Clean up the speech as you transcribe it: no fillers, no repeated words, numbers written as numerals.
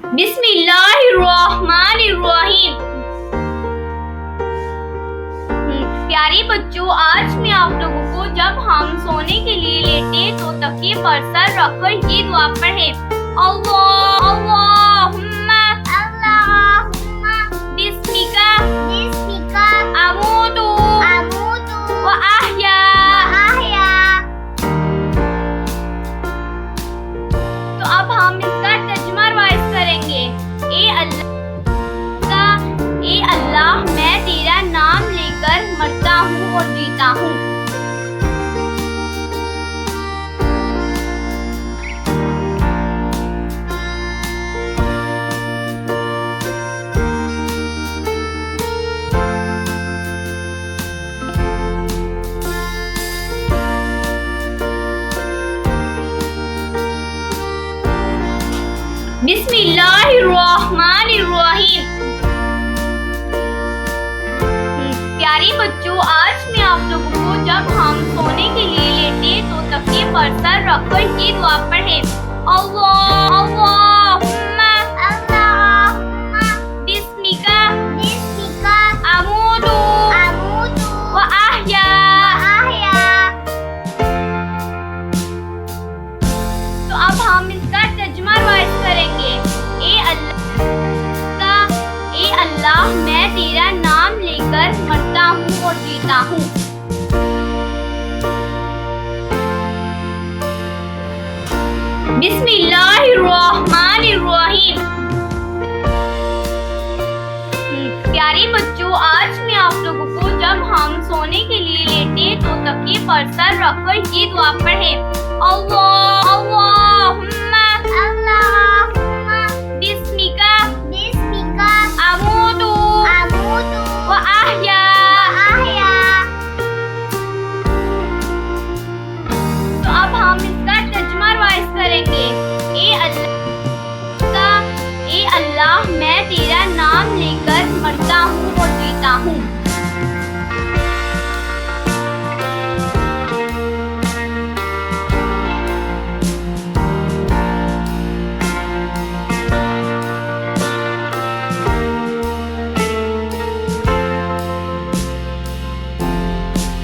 बिस्मिल्लाहिर्रहमानिर्रहीम। प्यारे बच्चों, आज मैं आप लोगों को जब हम सोने के लिए लेटे तो तकिए पर सर रखकर ये दुआ पढ़े, अल्लाहुम्मा बिस्मिका अमूतु व अहया। तो अब हम इसका तर्जुमा रिवाइज करेंगे। ए अल्लाह, मैं तेरा नाम लेकर मरता हूँ और जीता हूँ। बिस्मिल्लाहिर्रहमानिर्रहीम। प्यारे बच्चों, आज मैं आप लोगों को जब हम सोने के लिए लेटे तो तकिए पर सर रखकर ये दुआ पढ़े, अल्लाहुम्मा बिस्मिका अमूतु व अहया। तो अब हम इसका तर्जुमा रिवाइज करेंगे। ए अल्लाह, मैं तेरा नाम लेकर मरता हूँ और जीता हूँ। बिस्मिल्लाहिर्रहमानिर्रहीम। प्यारे बच्चों, आज मैं आप लोगों को जब हम सोने के लिए लेटे तो तकिए पर सर रखकर ये दुआ पढ़े, अल्लाह